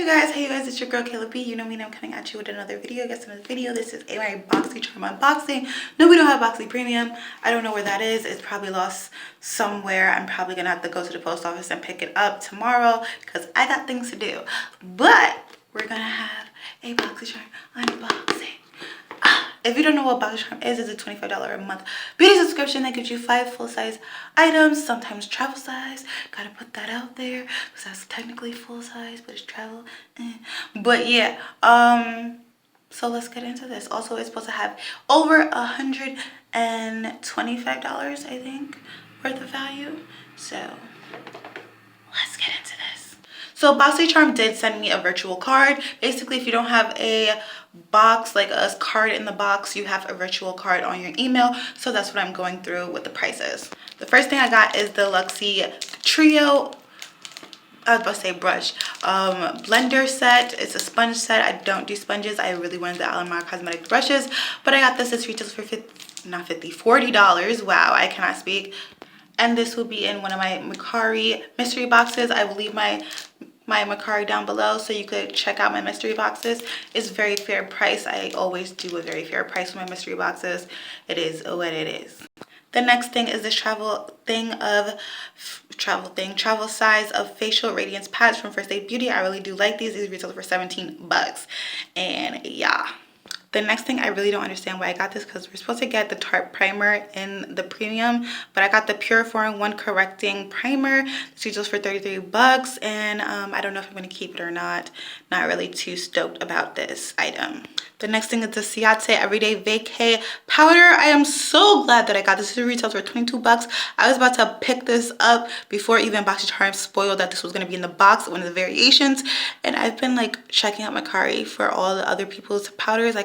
guys, hey you guys, it's your girl Kayla B. You know me and I'm coming at you with another video. Guess another video. This is my Boxycharm unboxing. No, we don't have Boxy Premium. I don't know where that is. It's probably lost somewhere. I'm probably gonna have to go to the post office and pick it up tomorrow because I got things to do. But we're gonna have a Boxycharm unboxing. If you don't know what Boxycharm is, it's a $25 a month beauty subscription that gives you 5 full-size items, sometimes travel size. Gotta put that out there because that's technically full-size, but it's travel. But yeah, so let's get into this. Also, it's supposed to have over $125, I think, worth of value. So let's get into this. So Boxycharm did send me a virtual card. Basically, if you don't have a box, like a card in the box, you have a virtual card on your email. So that's what I'm going through with the prices. The first thing I got is the Luxie Trio, I was about to say brush, blender set. It's a sponge set. I don't do sponges. I really wanted the Alamar Cosmetics brushes, but I got this. This retails for $40. Wow, I cannot speak. And this will be in one of my Mercari mystery boxes. I will leave my Mercari down below so you could check out my mystery boxes. It's very fair price. I always do a very fair price for my mystery boxes. It is what it is. The next thing is this travel size of facial radiance pads from First Aid Beauty. I really do like these. These retail for 17 bucks. And yeah. The next thing, I really don't understand why I got this because we're supposed to get the Tarte primer in the premium, but I got the Pure 4-in-1 correcting primer. This retails for 33 bucks, and I don't know if I'm going to keep it or not. Not really too stoked about this item. The next thing is the Ciate Everyday Vacay powder. I am so glad that I got this. This retails for 22 bucks. I was about to pick this up before even Boxycharm spoiled that this was going to be in the box, one of the variations. And I've been like checking out Mercari for all the other people's powders.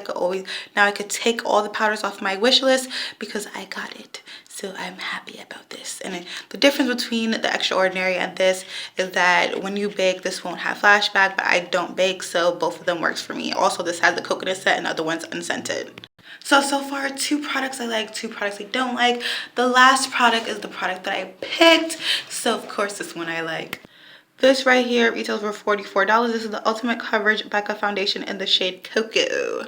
Now I could take all the powders off my wish list because I got it. So I'm happy about this. And the difference between the Extraordinary and this is that when you bake, this won't have flashback, but I don't bake, so both of them works for me. Also, this has the coconut scent and the other one's unscented. So far, 2 products I like, 2 products I don't like. The last product is the product that I picked. So of course, this one I like. This right here retails for $44. This is the Ultimate Coverage Becca Foundation in the shade Cocoa.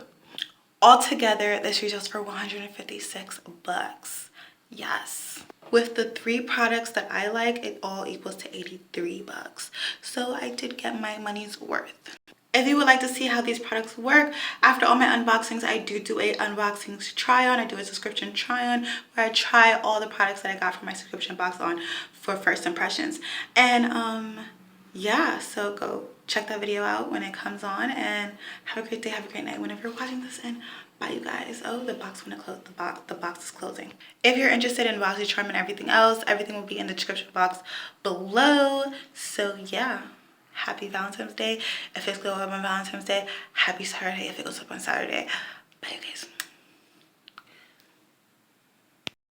Altogether, this retails for 156 bucks. Yes. With the 3 products that I like, it all equals to 83 bucks. So I did get my money's worth. If you would like to see how these products work, after all my unboxings, I do a unboxing try on. I do a subscription try on where I try all the products that I got from my subscription box on for first impressions. And yeah, so go check that video out when it comes on, and have a great day, have a great night whenever you're watching this, and bye you guys. Oh, the box is closing. If you're interested in Boxycharm and everything else, everything will be in the description box below. So yeah, happy Valentine's Day if it's going up on Valentine's Day. Happy Saturday if it goes up on Saturday. Bye you guys.